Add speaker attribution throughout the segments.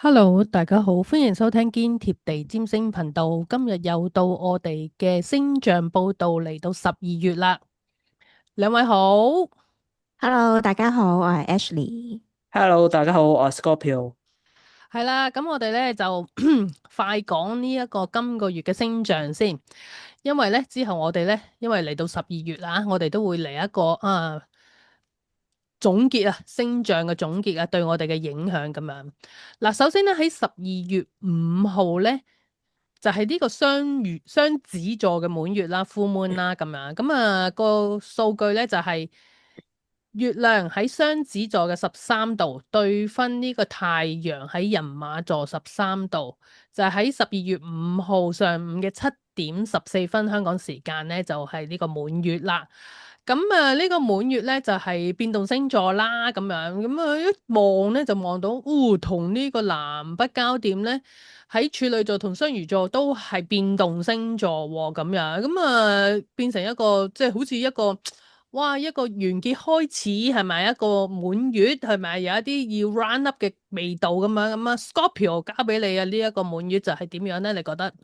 Speaker 1: Hello，大家好，歡迎收聽堅貼地占星頻道。今日又到我哋嘅星象報道，嚟到12月啦。兩位好。
Speaker 2: Hello，大家好，我係 Ashley。
Speaker 3: Hello，大家好，我係 Scorpio。
Speaker 1: 係啦。咁我哋咧就快講呢一個今個月嘅星象先，因為咧之後我哋咧因為嚟到12月啦，我哋都會嚟一個總結啊，星象嘅總結啊，對我哋嘅影響咁樣。嗱，首先咧喺12月5號咧，就係呢個雙子座嘅滿月啦，full moon 啦咁樣。咁個數據咧就係月亮喺雙子座嘅13度，對分呢個太陽喺人馬座13度，就係喺12月5號上午嘅7點14分香港時間咧，就係呢個滿月啦。咁呢個滿月咧就係變動星座啦，咁樣咁一望咧就望到，同呢個南北交點咧喺處女座同雙魚座都係變動星座喎，咁樣咁變成一個即係好似一個哇一個完結開始係咪一個滿月係咪有一啲要 round up 嘅味道咁樣咁啊？Scorpio 交俾你啊，呢一個滿月就係點樣咧？你覺得？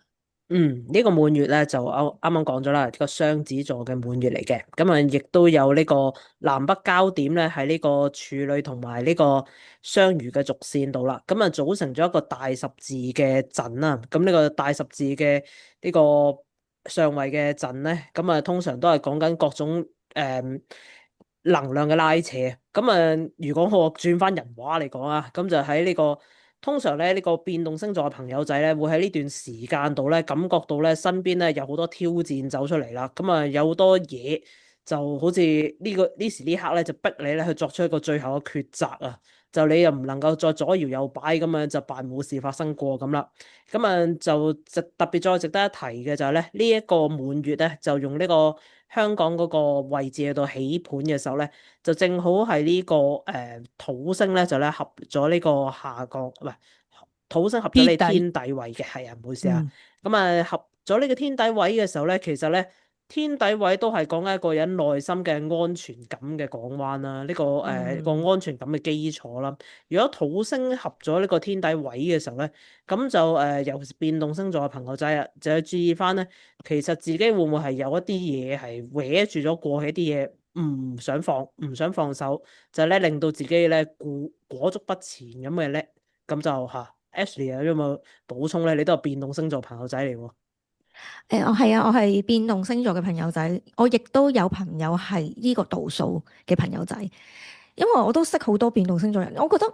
Speaker 3: 呢個滿月咧就啱啱講咗啦，呢個雙子座嘅滿月嚟嘅。咁啊，亦都有呢個南北交點咧喺呢個處女同埋呢個雙魚嘅軸線度啦。咁啊，組成咗一個大十字嘅陣啦。咁呢個大十字嘅呢個上位嘅陣咧，咁啊通常都係講緊各種能量嘅拉扯。咁啊，如果我轉翻人話嚟講啊，咁就喺呢個。通常咧，呢個變動星座嘅朋友仔咧，會喺呢段時間度咧，感覺到咧身邊咧有好多挑戰走出嚟啦。咁啊，有好多嘢就好似呢時呢刻咧，就逼你咧去作出一個最後嘅抉擇啊！就你又唔能夠再左搖右擺咁樣就扮冇事發生過咁啦。咁啊，就特別再值得一提嘅就係咧，呢一個滿月咧，就用呢個香港嗰個位置喺度起盤嘅時候咧。就正好係呢、個土星咧，就咧合咗呢個下降，唔係土星合咗你
Speaker 1: 跌底。
Speaker 3: 天底位嘅，係啊，唔好意思啊。
Speaker 1: 嗯
Speaker 3: 咁啊合咗呢個天底位嘅時候咧，其實咧天底位都係講緊一個人內心嘅安全感嘅港灣啦，呢、個
Speaker 1: 嗯
Speaker 3: 安全感嘅基礎啦。如果土星合咗呢個天底位嘅時候咧，咁就尤其是變動星座嘅朋友仔啊，就要注意翻咧，其實自己會唔會係有一啲嘢係搲住咗過去一啲嘢。唔想放手，就咧令到自己咧裹足不前咁嘅咧，咁就Ashley 有冇補充咧？你都係變動星座朋友仔嚟喎。
Speaker 2: 我係啊，我係變動星座嘅朋友仔，我亦都有朋友係呢個度數嘅朋友仔，因為我都識好多變動星座人，我覺得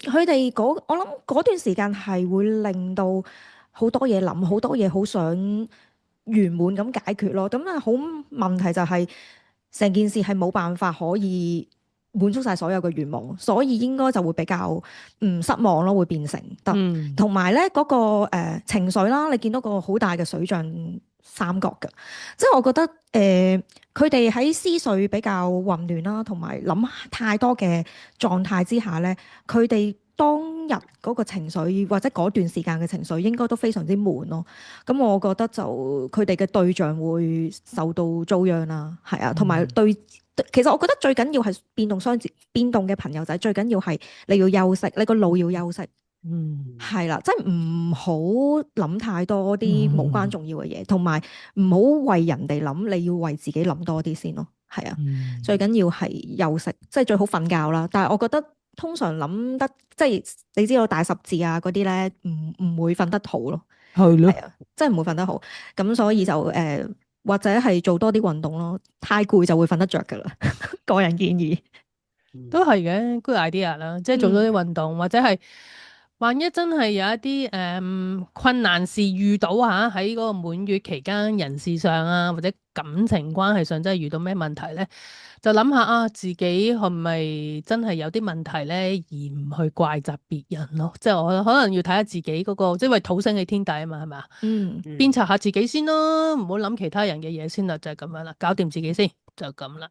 Speaker 2: 佢哋我諗嗰段時間係會令到好多嘢諗，好多嘢好想圓滿咁解決咯。咁好問題就係成件事係冇辦法可以滿足晒所有嘅願望，所以應該就會比較失望咯，會變成得。
Speaker 1: 嗯
Speaker 2: 同埋咧嗰個情緒啦，你見到個好大嘅水象三角嘅，即係我覺得佢哋喺思緒比較混亂啦，同埋諗太多嘅狀態之下咧，佢哋當日嗰個情緒或者嗰段時間嘅情緒應該都非常之悶咯。咁我覺得就佢哋嘅對象會受到遭殃啦，係啊，同埋
Speaker 1: 嗯
Speaker 2: 其實我覺得最緊要係變動嘅朋友仔，最緊要係你要休息，你個腦要休息。
Speaker 1: 嗯
Speaker 2: 係啦，即係唔好諗太多啲無關
Speaker 1: 嗯
Speaker 2: 重要嘅嘢，同埋唔好為人哋諗，你要為自己諗多啲先咯。係啊，最
Speaker 1: 嗯，
Speaker 2: 緊要係休息，即係最好瞓覺啦。但係我覺得通常諗得即係你知道大十字啊嗰啲咧，唔會瞓得好咯。
Speaker 1: 係咯。
Speaker 2: 係啊，真係唔會瞓得好。咁所以就或者係做多啲運動咯。太攰就會瞓得着噶啦。個人建議。
Speaker 3: 嗯
Speaker 1: 都係嘅，good idea 啦，即係做咗啲
Speaker 2: 嗯
Speaker 1: 運動，或者係萬一真係有一啲困難事遇到喺嗰個滿月期間，人事上啊或者感情關係上真係遇到咩問題咧，就諗下自己係咪真係有啲問題咧，而唔去怪責別人咯。即係我可能要睇下自己嗰個，即係因為土星喺天底啊嘛，係咪啊？
Speaker 2: 嗯。
Speaker 3: 嗯
Speaker 1: 鞭策下自己先咯，唔好諗其他人嘅嘢先啦，就係咁樣啦，搞掂自己先，就咁啦。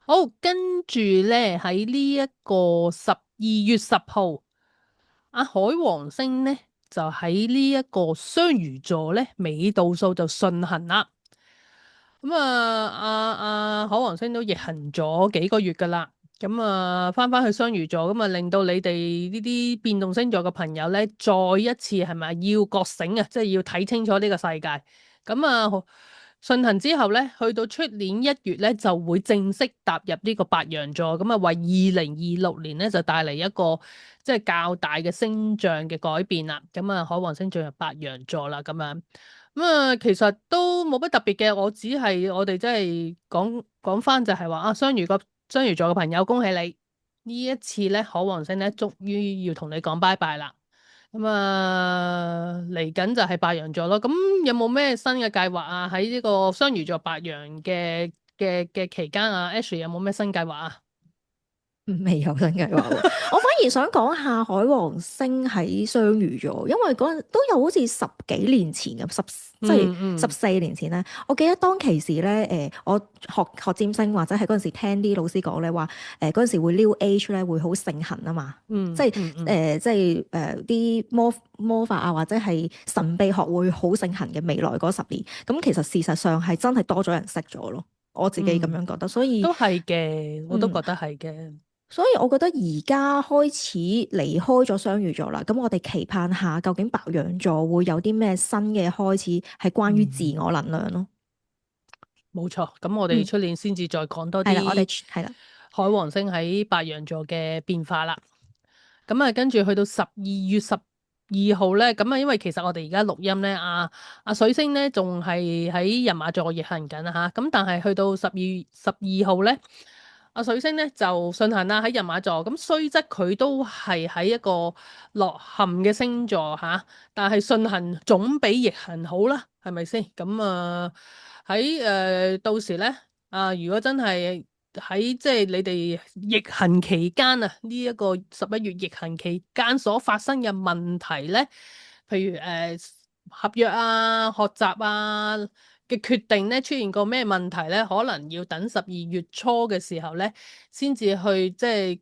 Speaker 1: 好，跟住咧喺呢一個12月10號，阿海王星咧就喺呢一個雙魚座咧，尾度數就順行啦。咁海王星都逆行咗幾個月噶啦。咁啊，翻去雙魚座，咁啊令到你哋呢啲變動星座嘅朋友咧，再一次係咪要覺醒啊？即係要睇清楚呢個世界。咁啊，順行之後咧，去到出年1月咧，就會正式踏入呢個白羊座，咁啊為2026年咧就帶嚟一個即係較大嘅星象嘅改變啦。咁啊，海王星進入白羊座啦，咁樣。咁啊，其實都冇乜特別嘅，我哋即係講翻就係話啊，雙魚座嘅朋友，恭喜你呢一次咧，海王星咧，終於要同你講拜拜啦。咁啊，嚟緊就係白羊座咯。咁有冇咩新嘅計劃啊？喺呢個雙魚座白羊嘅期間啊，Ashley 有冇咩新計劃啊？
Speaker 2: 未有新計劃喎，我反而想講下海王星喺雙魚座，因為嗰陣都有好似十幾年前咁，即係14年前咧。我記得當其時咧，我學占星或者係嗰陣時聽啲老師講咧話，嗰陣時會 New Age 咧會好盛行啊嘛，即係啲魔法啊或者係神秘學會好盛行嘅未來嗰10年。咁其實事實上係真係多咗人識咗咯，我自己咁樣覺得，所以
Speaker 1: 都係嘅，我都覺得係嘅。
Speaker 2: 所以我覺得而家開始離開咗雙魚座啦，咁我哋期盼下究竟白羊座會有啲咩新嘅開始，係關於自我能量咯。
Speaker 1: 冇錯，咁我哋出年先至再講多
Speaker 2: 係啦，我哋
Speaker 1: 啲
Speaker 2: 係啦，
Speaker 1: 海王星喺白羊座嘅變化啦。咁啊，跟住去到12月12號咧，咁啊，因為其實我哋而家錄音咧，水星咧仲係喺人馬座逆行緊啊吓，咁但係去到12月12號咧，水星咧就順行啦喺人馬座，咁雖則佢都係喺一個落陷嘅星座吓，但係順行總比逆行好啦，係咪先？咁啊喺到時咧如果真係喺即係你哋逆行期間啊，呢一個11月逆行期間所發生嘅問題咧，譬如合約啊、學習啊嘅決定咧出現過咩問題咧，可能要等12月初嘅時候咧，先至去即係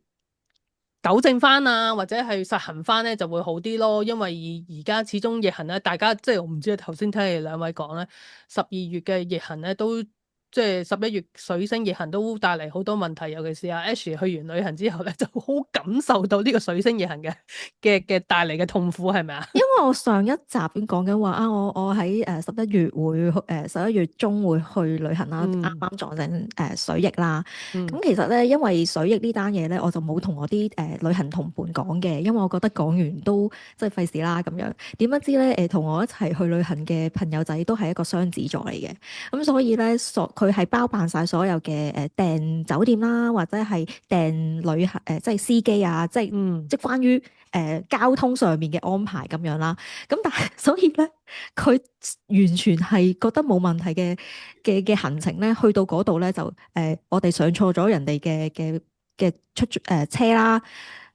Speaker 1: 糾正翻啊，或者係實行翻咧就會好啲咯。因為而家始終逆行咧，大家即係我唔知頭先聽你兩位講咧，12月嘅逆行咧都。即係11月水星逆行都帶嚟好多問題，尤其是阿 Ash 去完旅行之後咧，就好感受到呢個水星逆行嘅帶嚟嘅痛苦，係咪啊？
Speaker 2: 因為我上一集已經講緊話啊，我喺11月會11月中會去旅行啦，啱啱撞正水逆啦。咁其實咧，因為水逆呢單嘢咧，我就冇同我啲旅行同伴講嘅，因為我覺得講完都即係費事啦咁樣。點不知咧同我一齊去旅行嘅朋友仔都係一個雙子座嚟嘅，咁所以咧佢係包辦晒所有嘅訂酒店啦，或者係訂旅行即係司機啊，即係即係關於交通上面嘅安排咁樣啦。咁但係所以咧，佢完全係覺得冇問題嘅行程咧，去到嗰度咧就我哋上錯咗人哋嘅車啦，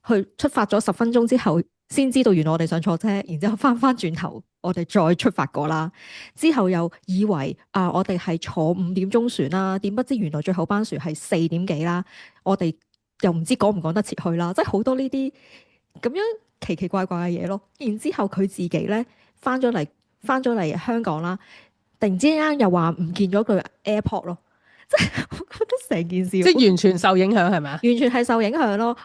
Speaker 2: 去出發咗10分鐘之後，先知道原來我哋上錯車，然之後翻轉頭，我哋再出發過啦。之後又以為我哋係坐5點鐘船啦，點不知原來最後班船係4點幾啦。我哋又唔知趕唔趕得切去啦，即係好多呢啲咁樣奇奇怪怪嘅嘢咯。然之後佢自己咧翻咗嚟香港啦，突然之間又話唔見咗佢 AirPod 咯。即係我覺得成件事
Speaker 1: 即係完全受影響係咪啊？
Speaker 2: 完全係受影響咯。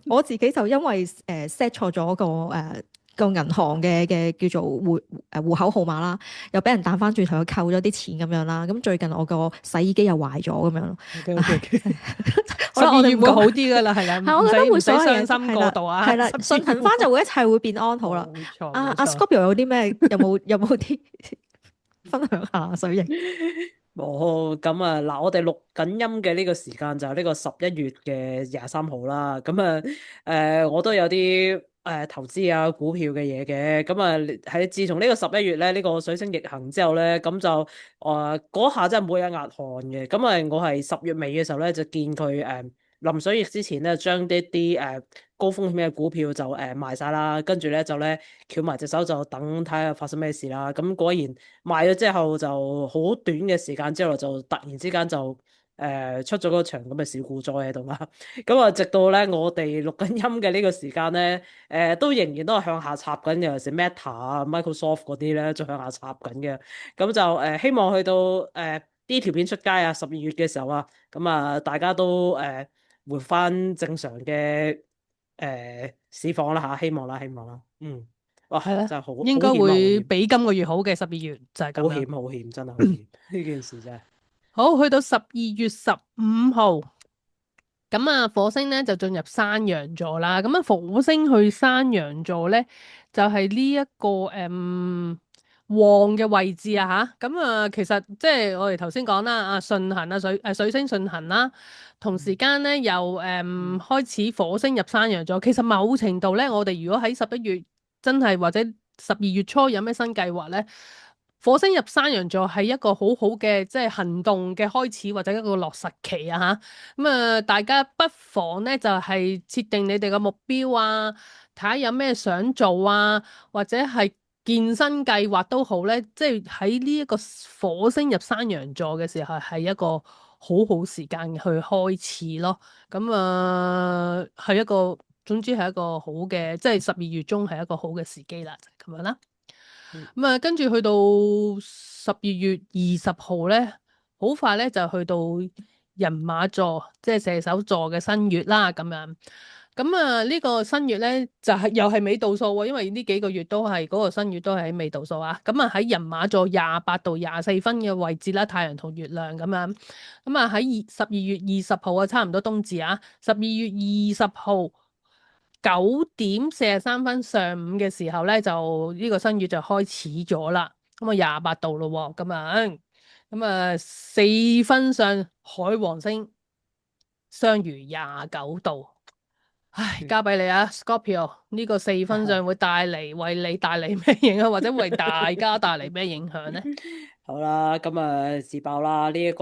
Speaker 2: 我自己就因為set 錯咗個銀行嘅叫做戶口號碼啦，又俾人彈翻轉頭，又扣咗啲錢咁樣啦。咁最近我個洗衣機又壞咗咁樣咯。
Speaker 1: 12月會好啲噶啦，係啦，
Speaker 2: 我覺得會
Speaker 1: 使傷心過度啊。
Speaker 2: 係啦，順行翻就會一切會變安好啦。
Speaker 1: 冇錯。
Speaker 2: 阿 Scorpio 有啲咩？有冇啲分享下水型？
Speaker 3: 冇咁啊！嗱，我哋錄緊音嘅呢個時間就係呢個11月嘅23號啦。咁啊，我都有啲投資啊股票嘅嘢嘅。咁啊，喺自從呢個11月咧，呢個水星逆行之後咧，咁就嗰下真係每日壓汗嘅。咁啊，我係10月尾嘅時候咧，就見佢臨水逆之前咧，將啲高風險嘅股票就賣晒啦，跟住咧就咧翹埋隻手就等睇下發生咩事啦。咁果然賣咗之後就好短嘅時間之後就突然之間就出咗嗰場咁嘅小股災喺度啦。咁啊，直到咧我哋錄緊音嘅呢個時間咧，都仍然都係向下插緊嘅，尤其是 Meta 啊、Microsoft 嗰啲咧，就向下插緊嘅。咁就希望去到呢條片出街啊，12月嘅時候啊，咁啊大家都活翻正常嘅市況啦嚇，希望啦，希望啦。哇，
Speaker 1: 係啦，
Speaker 3: 真係好
Speaker 1: 應該
Speaker 3: 險啊，好險，
Speaker 1: 會比今個月好嘅12月就係
Speaker 3: 好
Speaker 1: 咁樣。
Speaker 3: 險，好險，真係好險，呢件事真係。
Speaker 1: 好，去到12月15號，咁啊，火星咧就進入山羊座啦。咁啊，火星去山羊座咧，就係呢一個旺嘅位置啊吓。咁啊，其實即係我哋頭先講啦，啊順行啊水星順行啦，同時間咧又開始火星入山羊座。其實某程度咧，我哋如果喺11月真係或者12月初有咩新計劃咧？火星入山羊座係一個好好嘅即係行動嘅開始或者一個落實期啊吓，咁啊大家不妨咧就係設定你哋嘅目標啊，睇下有咩想做啊，或者係健身計劃都好咧，即係喺呢一個火星入山羊座嘅時候係一個好好時間去開始咯。咁啊係一個總之係一個好嘅，即係12月中係一個好嘅時機啦，就係咁樣啦。咁啊，跟住去到12月20號咧，好快咧就去到人馬座，即係射手座嘅新月啦，咁樣。咁啊，呢個新月咧就係又係尾度數喎，因為呢幾個月都係嗰個新月都係喺尾度數啊。咁啊喺人馬座28度24分嘅位置啦，太陽同月亮咁樣。咁啊喺12月20號啊，差唔多冬至啊，12月20號。9點43分上午嘅時候咧，就呢個新月就開始咗啦。咁啊28度咯喎，咁樣咁啊4分上海王星雙魚29度。唉，交俾你啊，Scorpio，呢個4分上會為你帶嚟咩影響，或者為大家帶嚟咩影響咧？
Speaker 3: 好啦，咁啊自爆啦！呢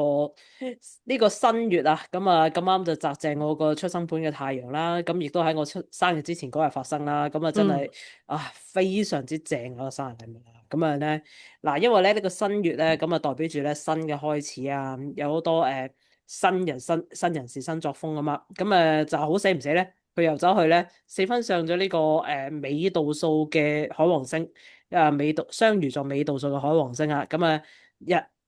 Speaker 3: 個新月啊，咁啊咁啱就擲正我個出生盤嘅太陽啦，咁亦都喺我生日之前嗰日發生啦，咁啊真係非常之正嗰個生日禮物啦！咁啊咧嗱，因為咧呢個新月咧，咁啊代表住咧新嘅開始啊，有好多新人事新作風啊嘛，咁啊就好死唔死咧，佢又走去咧4分上咗呢個尾度數嘅海王星。雙魚座尾度數嘅海王星啊，咁啊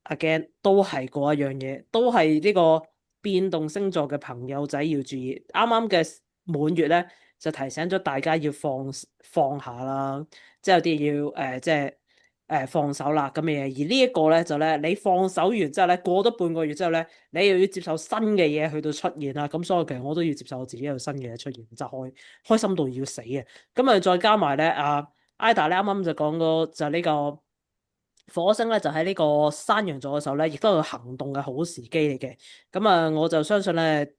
Speaker 3: again 都係嗰一樣嘢，都係呢個變動星座嘅朋友仔要注意。啱啱嘅滿月咧，就提醒咗大家要放下啦，即係有啲要即係放手啦咁嘅嘢。而呢一個咧就咧，你放手完之後咧，過咗半個月之後咧，你又要接受新嘅嘢去到出現啦。咁所以其實我都要接受我自己有新嘅嘢出現，就開心到要死嘅。咁啊，再加埋咧Ida 咧啱啱就講過就呢個火星咧就喺呢個山羊座嘅時候咧，亦都係行動嘅好時機嚟嘅。咁啊，我就相信咧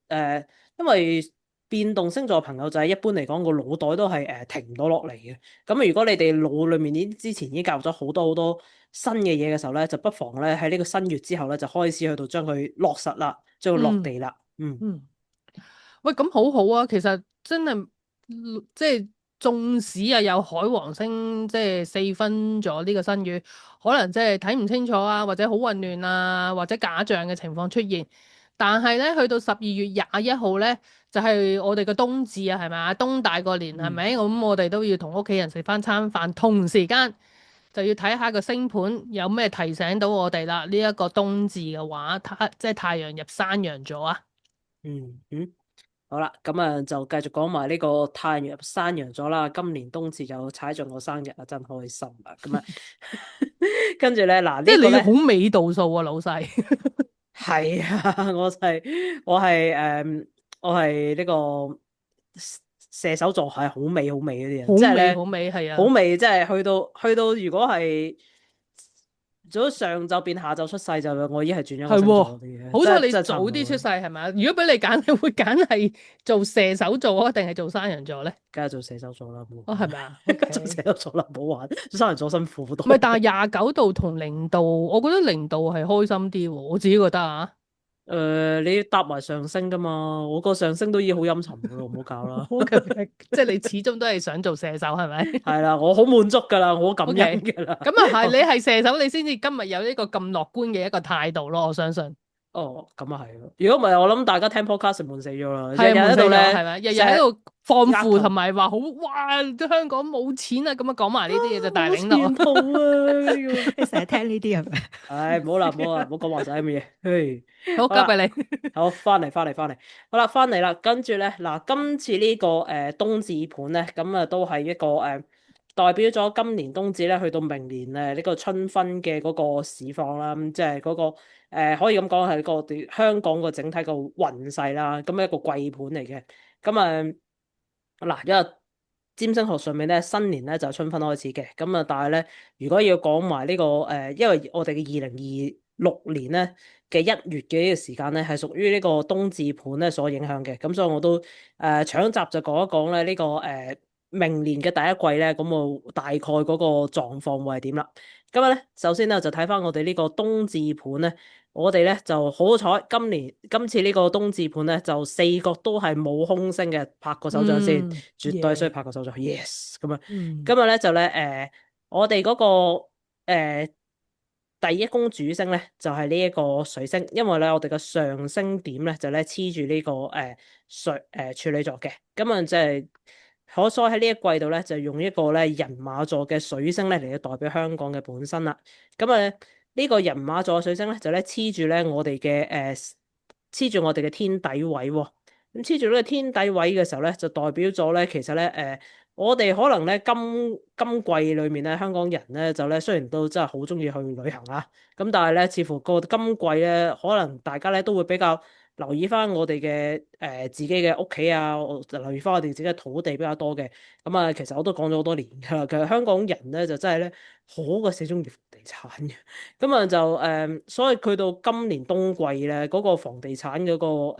Speaker 3: 因為變動星座嘅朋友仔一般嚟講個腦袋都係停唔到落嚟嘅。咁如果你哋腦裏面之前已經教咗好多好多新嘅嘢嘅時候咧，就不妨咧喺呢個新月之後咧就開始去到將佢落實啦，將佢落地啦。
Speaker 1: 喂，咁好好啊！其實真係即係縱使啊有海王星即係4分咗呢個新月，可能即係睇唔清楚啊，或者好混亂啊，或者假象嘅情況出現。但係咧，去到12月21號咧，就係我哋嘅冬至啊，係咪啊？冬大過年係咪？咁我哋都要同屋企人食翻餐飯，同時間就要睇下個星盤有咩提醒到我哋啦。呢一個冬至嘅話，即係太陽入山羊座啊。
Speaker 3: 好啦，咁啊就繼續講埋呢個太陽入山羊咗啦。今年冬至就踩中我生日啊，真開心啊！咁啊，跟住咧嗱，
Speaker 1: 即係你
Speaker 3: 呢個咧
Speaker 1: 好尾度數啊，老細。
Speaker 3: 係啊，我係呢個射手座，係好美好美嗰啲人，即係咧
Speaker 1: 好美係啊，
Speaker 3: 好美，即係去到如果係早上晝變下晝出世就我已經係轉咗個星座嗰啲嘅，
Speaker 1: 好彩你
Speaker 3: 真係
Speaker 1: 早啲出世
Speaker 3: 差唔多
Speaker 1: 係咪？如果俾你揀，你會揀係做射手座啊，定係做山羊座咧？
Speaker 3: 梗係做射手座啦，
Speaker 1: 哦，係咪啊？
Speaker 3: 做射手座啦，唔好玩，做山羊座辛苦好多。
Speaker 1: 唔係，但係29度同0度，我覺得0度係開心啲喎，我自己覺得啊。
Speaker 3: 你搭埋上升噶嘛？我個上升都已經好陰沉噶啦，唔好搞啦。
Speaker 1: 即係你始終都係想做射手係咪？
Speaker 3: 係啦，我好滿足噶啦，我好感恩噶啦。
Speaker 1: 咁啊係，你係射手，你先至今日有呢個咁樂觀嘅一個態度咯，我相信。
Speaker 3: 哦，咁啊係咯。如果唔係，我諗大家聽 podcast 悶死咗啦，日
Speaker 1: 係
Speaker 3: 日喺
Speaker 1: 啊悶死咗，係
Speaker 3: 度咧，
Speaker 1: 咪？日日
Speaker 3: 成日
Speaker 1: 喺度放
Speaker 3: 額
Speaker 1: 負同
Speaker 3: 頭
Speaker 1: 埋話好哇，香港冇錢啊，咁樣講埋呢啲嘢就大
Speaker 3: 冇
Speaker 1: 領落。
Speaker 3: 前途啊嗰啲咁。
Speaker 2: 你成日聽呢啲係咪？
Speaker 3: 唉，唔好啦，唔好啦，唔好講話晒咁嘅嘢。嘿，
Speaker 1: 好，
Speaker 3: 好啦，
Speaker 1: 交俾你。
Speaker 3: 好，翻嚟，好啦，翻嚟啦。跟住咧，嗱，今次呢個冬至盤咧，咁啊都係一個代表咗今年冬至咧，去到明年呢個春分嘅嗰個市況啦。咁即係嗰個可以咁講係個香港個整體個運勢啦。咁一個季盤嚟嘅。咁嗱，因為占星學上面咧，新年咧就係春分開始嘅。咁啊，但係咧，如果要講埋呢個因為我哋嘅2026年咧嘅1月嘅呢個時間咧，係屬於呢個冬至盤咧所影響嘅。咁所以我都搶集就講一講咧呢個明年嘅第一季咧，咁我大概嗰個狀況會係點啦。咁啊咧，首先咧就睇翻我哋呢個冬至盤咧。我哋咧就好彩，今次呢個冬至盤咧就4個都係冇空星嘅，拍個手掌先，絕對需要拍個手掌，yes 咁啊！今日咧就咧我哋嗰個第一宮主星咧就係呢一個水星，因為咧我哋嘅上升點咧就咧黐住呢個處女座嘅，咁啊即係所以喺呢一季度咧就用一個咧人馬座嘅水星咧嚟到代表香港嘅本身啦，咁啊。呢個人馬座水星咧就咧黐住咧我哋嘅黐住我哋嘅天底位喎，咁黐住呢個天底位嘅時候咧，就代表咗咧其實咧我哋可能咧今季裏面咧香港人咧就咧雖然都真係好中意去旅行啊，咁但係咧似乎個今季咧可能大家咧都會比較留意翻我哋嘅自己嘅屋企啊，留意翻我哋自己嘅土地比較多嘅，咁啊其實我都講咗好多年㗎啦，其實香港人咧就真係咧好鬼死中意房地產嘅。咁啊就所以去到今年冬季咧，嗰個房地產嗰個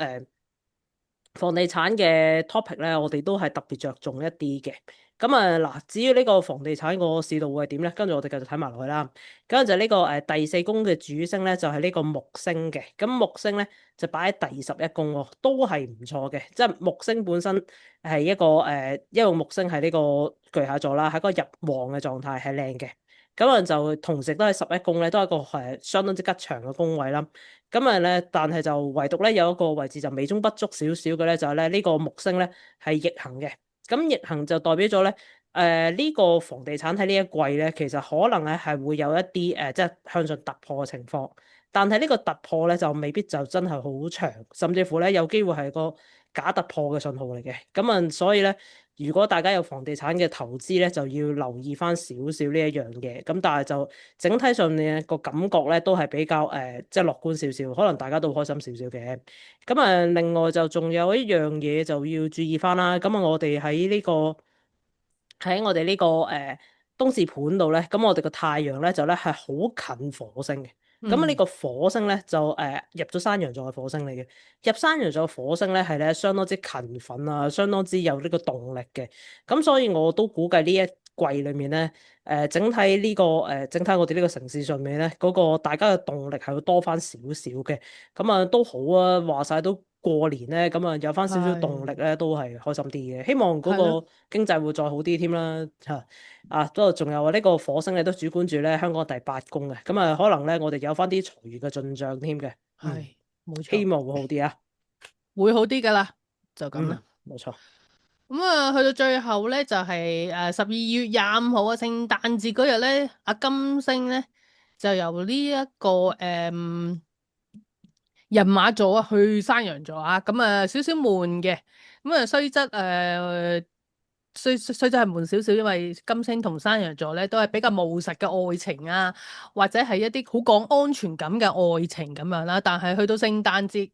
Speaker 3: 房地產嘅 topic 咧，我哋都係特別着重一啲嘅。咁啊嗱，至於呢個房地產個市道會係點咧？跟住我哋繼續睇埋落去啦。跟住就呢個第四宮嘅主星咧，就係呢個木星嘅。咁木星咧就擺喺第11宮喎，都係唔錯嘅。即係木星本身係一個因為木星係呢個巨蟹座啦，係一個入旺嘅狀態，係靚嘅。咁啊就同時都係11宮咧，都係一個相當之吉祥嘅宮位啦。咁啊咧，但係就唯獨咧有一個位置就美中不足少少嘅咧，就係咧呢個木星咧係逆行嘅。咁逆行就代表咗咧，呢個房地產喺呢一季咧，其實可能咧係會有一啲即係向上突破嘅情況。但係呢個突破咧就未必就真係好長，甚至乎咧有機會係個假突破嘅信號嚟嘅。咁啊，所以咧。如果大家有房地產嘅投資咧，就要留意翻少少呢一樣嘢。咁但係就整體上面個感覺咧，都係比較即係樂觀少少，可能大家都開心少少嘅。咁啊，另外就仲有一樣嘢就要注意翻啦。咁啊，我哋喺我哋呢個冬至盤度咧，咁我哋個太陽咧就咧係好近火星嘅。咁呢個火星咧就入咗山羊座嘅火星嚟嘅，入山羊座嘅火星咧係咧相當之勤奮啊，相當之有呢個動力嘅。咁所以我都估計呢一季裏面咧，整體整體我哋呢個城市上面咧，嗰個大家嘅動力係會多翻少少嘅。咁啊都好啊，話晒都過年咧，咁啊有翻少少動力咧，都係開心啲嘅。希望嗰個經濟會再好啲添啦嚇。不過仲有呢個火星咧都主管住咧香港第8宮嘅，咁啊可能咧我哋有翻啲財運嘅進帳添嘅，
Speaker 1: 係冇錯，
Speaker 3: 希望會好啲啊，
Speaker 1: 會好啲噶啦，就咁啦。
Speaker 3: 冇錯。
Speaker 1: 咁啊，去到最後咧，就係12月25號啊，聖誕節嗰日咧，阿金星咧就由呢一個人馬座啊去山羊座啊，咁啊少少悶嘅，咁啊雖則係悶少少，因為金星同山羊座咧都係比較務實嘅愛情啊，或者係一啲好講安全感嘅愛情咁樣啦。但係去到聖誕節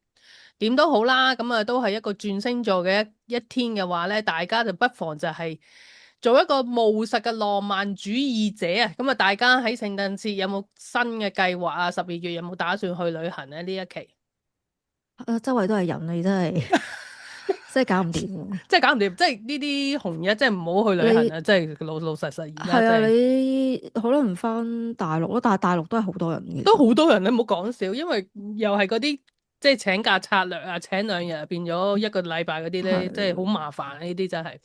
Speaker 1: 點都好啦，咁啊都係一個轉星座嘅一天嘅話咧，大家就不妨就係做一個務實嘅浪漫主義者啊。咁啊，大家喺聖誕節有冇新嘅計劃啊？12月有冇打算去旅行咧？呢一期？
Speaker 2: 周圍都係人，你真係真係搞唔掂喎。
Speaker 1: 即係搞唔掂，即係呢啲紅日，即係唔好去旅行啊！即係老老實實而家
Speaker 2: 係啊，
Speaker 1: 即係
Speaker 2: 你可能唔翻大陸咯，但係大陸都係好多人嘅。
Speaker 1: 都好多人，你唔好講笑，因為又係嗰啲即係請假策略啊，請2日變咗1個禮拜嗰啲咧，即係好麻煩啊！呢啲真係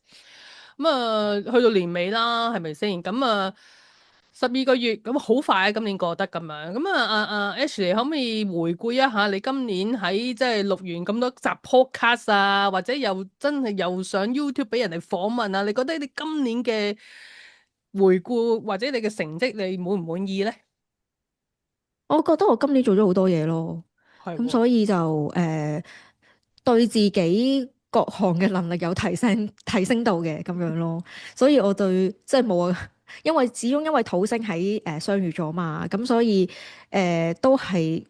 Speaker 1: 咁啊，去到年尾啦，係咪先？咁啊， 12個月咁好快啊！今年過得咁樣，咁啊Ashley 可唔可以回顧一下你今年喺即係錄完咁多集 podcast 啊，或者又真係又上 YouTube 俾人哋訪問啊？你覺得你今年嘅回顧或者你嘅成績，你滿唔滿意咧？
Speaker 2: 我覺得我今年做咗好多嘢咯，咁
Speaker 1: 係喎，
Speaker 2: 所以就對自己各項嘅能力有提升到嘅咁樣咯，所以我對即係冇啊，因為始終因為土星喺雙魚座嘛，咁所以都係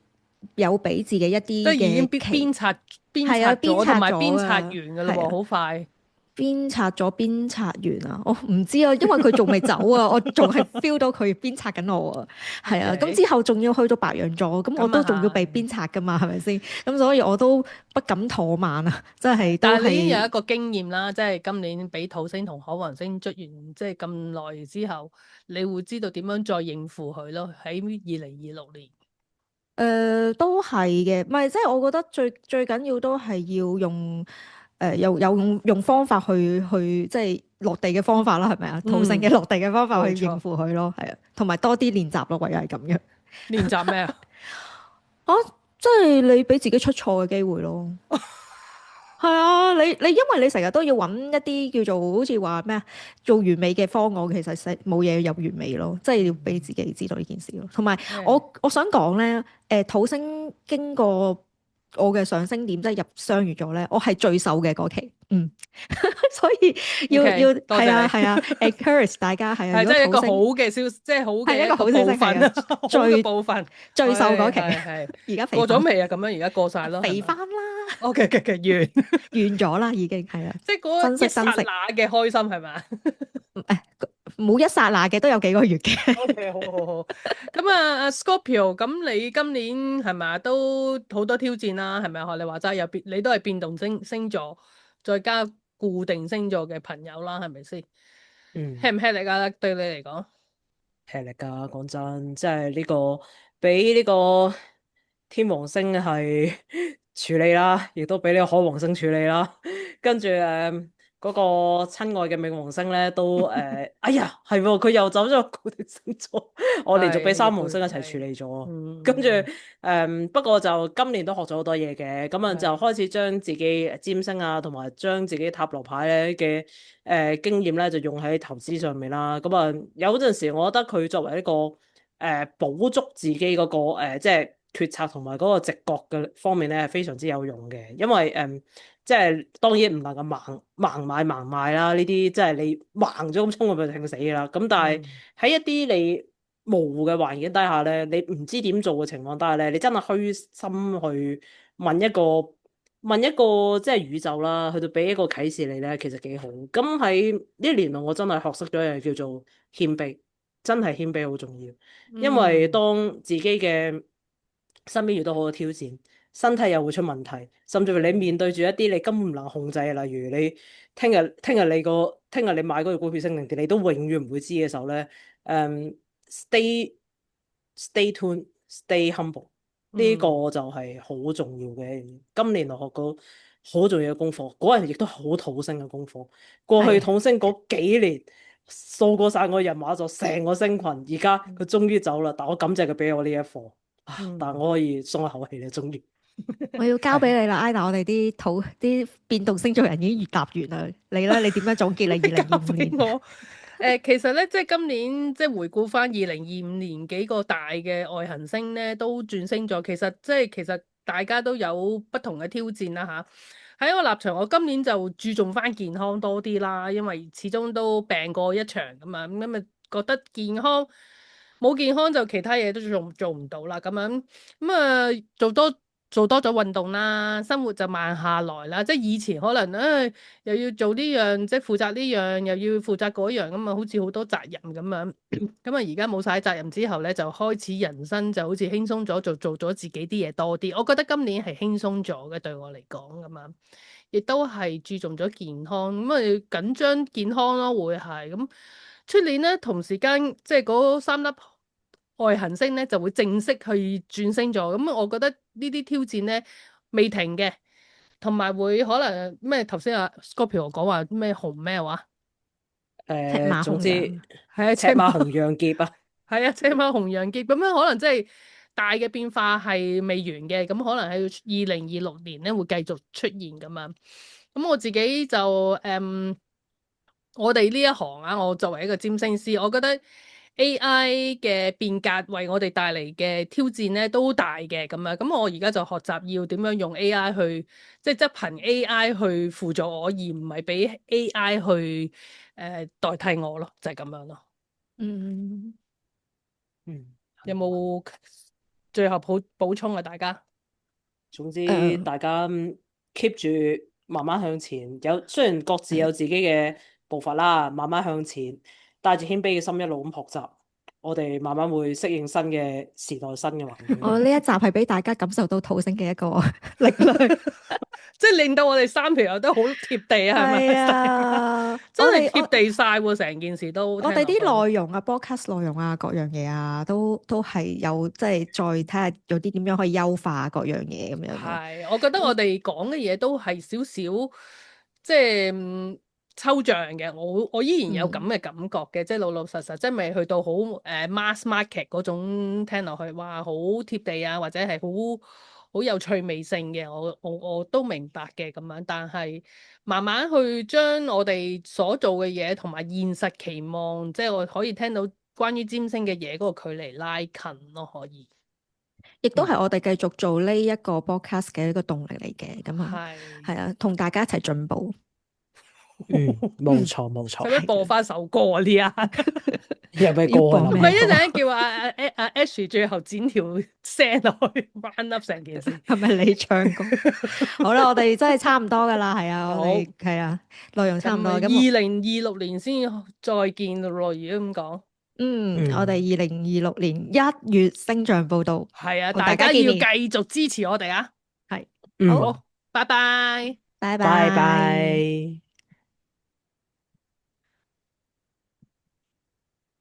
Speaker 2: 有俾自己一啲
Speaker 1: 即係已經
Speaker 2: 嘅期，
Speaker 1: 鞭
Speaker 2: 係啊，
Speaker 1: 策咗同埋鞭
Speaker 2: 鞭策咗
Speaker 1: 策完
Speaker 2: 啊，
Speaker 1: 㗎啦喎，
Speaker 2: 係啊。
Speaker 1: 好快。
Speaker 2: 鞭策咗鞭策完啊！我唔知啊，因為佢仲未走啊，我仲係 feel 到佢鞭策緊我啊，係啊，咁
Speaker 1: OK，
Speaker 2: 之後仲要去到白羊座，咁我
Speaker 1: 咁
Speaker 2: 都仲要被
Speaker 1: 係。
Speaker 2: 鞭策噶嘛，係咪先？咁所以我都不敢怠慢啊，真係都
Speaker 1: 但係你已經有一
Speaker 2: 係
Speaker 1: 個經驗啦，即係今年俾土星同海王星捉完，即係咁耐之後，你會知道點樣再應付佢咯。喺2026年，
Speaker 2: 都係嘅，唔係即係我覺得最緊要都係要用有用方法去即係落地嘅方法啦，係咪啊？土星嘅落地嘅方法去應
Speaker 1: 冇錯。
Speaker 2: 付佢咯，係啊，同埋多啲練習咯，唯有係咁樣。
Speaker 1: 練習咩啊？
Speaker 2: 啊，即係你俾自己出錯嘅機會咯。係啊，你因為你成日都要揾一啲叫做好似話咩啊，做完美嘅方案，其實冇嘢有完美咯，即係要俾自己知道呢件事咯。同埋
Speaker 1: 咩？
Speaker 2: 我想講咧，土星經過我嘅上升點，即係入雙魚座咧，我係最瘦嘅嗰期，所以要
Speaker 1: OK，多謝你。
Speaker 2: 係啊encourage 大家係啊，
Speaker 1: 係
Speaker 2: 如
Speaker 1: 即係一個好
Speaker 2: 果土星
Speaker 1: 嘅消息，即係好嘅
Speaker 2: 係一個好消息
Speaker 1: 部分
Speaker 2: 係啊，
Speaker 1: 好嘅
Speaker 2: 最
Speaker 1: 部分。
Speaker 2: 最瘦嗰期，
Speaker 1: 係
Speaker 2: 而家肥翻
Speaker 1: 過咗未啊？咁樣而家過晒咯，係咪
Speaker 2: 肥翻啦，
Speaker 1: ？OK，完，
Speaker 2: 完咗啦已經係啊，
Speaker 1: 即係嗰一剎
Speaker 2: 珍惜珍惜。
Speaker 1: 那嘅開心係咪？
Speaker 2: 誒，冇一剎那嘅都有幾個月嘅。
Speaker 1: O.K. 好好好，咁啊，Scorpio，咁你今年係咪啊都好多挑戰啦？係咪啊？學你話齋有變，你都係變動星座，再加固定星座嘅朋友啦，係咪先？吃
Speaker 3: 嗯，
Speaker 1: 唔吃力啊？對你嚟講，
Speaker 3: 吃力噶，講真，即係呢個俾呢個天王星係處理啦，亦都俾呢個海王星處理啦。跟住嗰個親愛嘅冥王星咧，都哎呀，係喎，佢又走咗個固定星座，我連續俾三王星一齊處理咗。跟住不過就今年都學咗好多嘢嘅，咁啊就開始將自己占星啊，同埋將自己塔羅牌咧嘅經驗咧，就用喺投資上面啦。咁啊有陣時，我覺得佢作為一個補足自己嗰、個即係決策同埋嗰個直覺嘅方面咧，係非常之有用嘅。因為即係當然唔能夠盲買盲賣啦，呢啲即係你盲咗咁衝，佢就停死啦。咁但係喺一啲你模糊嘅環境底下咧，你唔知點做嘅情況底下咧，你真係虛心去問一個即係宇宙啦，去到俾一個啟示你咧，其實幾好。咁喺呢一年度，我真係學識咗一樣叫做謙卑，真係謙卑好重要。因為當自己嘅身邊遇到好多挑戰，身體又會出問題，甚至乎你面對住一啲你根本唔能控制嘅，例如你聽日你買嗰個股票升定跌，你都永遠唔會知嘅時候咧，stay stay tuned，stay humble。呢個就係好重要嘅一樣嘢。今年我學到好重要嘅功課，嗰人亦都好土星嘅功課。過去
Speaker 2: 係
Speaker 3: 土星嗰幾年掃過晒我人馬座成個星群，而家佢終於走啦。但我感謝佢俾我呢一課，但係我可以鬆一口氣咧，終於。
Speaker 2: 我要交俾你啦，Ida，我哋啲變動星座人已經答完啦。你咧，你點樣總結你2025年？
Speaker 1: 我其實咧，即係今年即係回顧翻2025年幾個大嘅外行星咧，都轉星座。其實大家都有不同嘅挑戰啦吓。喺我立場，我今年就注重翻健康多啲啦，因為始終都病過一場咁啊，咁啊覺得冇健康就其他嘢都做唔到啦，咁樣咁啊做多咗運動啦，生活就慢下來啦。即係以前可能又要做呢樣，即係負責呢樣，又要負責嗰樣，咁啊好似好多責任咁樣。咁啊而家冇晒責任之後咧，就開始人生就好似輕鬆咗，就做咗自己啲嘢多啲。我覺得今年係輕鬆咗嘅，對我嚟講咁啊，亦都係注重咗健康，咁啊緊張健康咯，會係咁。出年咧同時間即係嗰三粒外行星咧就會正式去轉星座，咁我覺得呢啲挑戰咧未停嘅，同埋會可能咩頭先阿 Scorpio 講話咩紅咩話，
Speaker 2: 赤馬
Speaker 3: 總之
Speaker 2: 紅羊，
Speaker 1: 係啊
Speaker 3: 赤馬紅羊劫啊！
Speaker 1: 係啊，借馬紅楊劫咁樣，可能即係大嘅變化係未完嘅，咁可能喺2026年咧會繼續出現咁樣。咁我自己就我哋呢一行啊，我作為一個占星師，我覺得 AI 嘅變革為我哋帶嚟嘅挑戰咧都大嘅咁樣。咁我而家就學習要點樣用 AI 去，即係執憑 AI 去輔助我，而唔係俾 AI 去代替我咯，就係咁樣咯。
Speaker 2: 嗯，
Speaker 3: 嗯，
Speaker 1: 有冇最後補充啊？大家
Speaker 3: 總之
Speaker 2: 誒
Speaker 3: 大家 keep 住慢慢向前，雖然各自有自己嘅步伐啦，慢慢向前，帶住謙卑嘅心一路咁學習，我哋慢慢會適應新嘅時代、新嘅環境嘅。
Speaker 2: 我呢一集係俾大家感受到土星嘅一個力量。
Speaker 1: 即係令到我哋三條友都好貼地啊，係咪？
Speaker 2: 係啊，
Speaker 1: 真
Speaker 2: 我哋我
Speaker 1: 係貼地晒喎，成件事都
Speaker 2: 我哋
Speaker 1: 聽落去
Speaker 2: 啲內容啊，podcast 內容啊，各樣嘢啊，都係有即係再睇下有啲點樣可以優化各樣嘢咁樣咯。
Speaker 1: 係，我覺得我哋講嘅嘢都係少少即係抽象嘅。我依然有咁嘅感覺嘅，即係老老實實，即係未去到好mass market 嗰種聽落去，哇好貼地啊，或者係好有趣味性嘅。我都明白嘅咁樣，但係慢慢去將我哋所做嘅嘢同埋現實期望，即係我可以聽到關於占星嘅嘢嗰個距離拉近咯，可以。
Speaker 2: 亦都係我哋繼續做呢一個 podcast 嘅一個動力嚟嘅，咁啊，
Speaker 1: 係。
Speaker 2: 係啊，同大家一齊進步。
Speaker 3: 冇錯冇錯，
Speaker 1: 使唔使播翻首歌啊？呢一刻
Speaker 3: 有咩
Speaker 2: 要
Speaker 3: 歌啊？
Speaker 2: 播咩
Speaker 1: 唔係一陣間叫阿 Ash 最後剪條聲落去 round up 成件事。
Speaker 2: 係咪你唱歌？好啦，我哋真係差唔多噶啦，係啊，我哋係啊，內容差唔多。咁
Speaker 1: 2026年先再見咯，如果咁講。
Speaker 2: 我哋2026年1月星象報道，
Speaker 1: 係啊，
Speaker 2: 同
Speaker 1: 大家要
Speaker 2: 大家見面。
Speaker 1: 繼續支持我哋啊！
Speaker 2: 係，
Speaker 3: 嗯，
Speaker 1: 好，拜拜。
Speaker 2: 拜
Speaker 3: 拜
Speaker 2: 拜。
Speaker 3: 拜。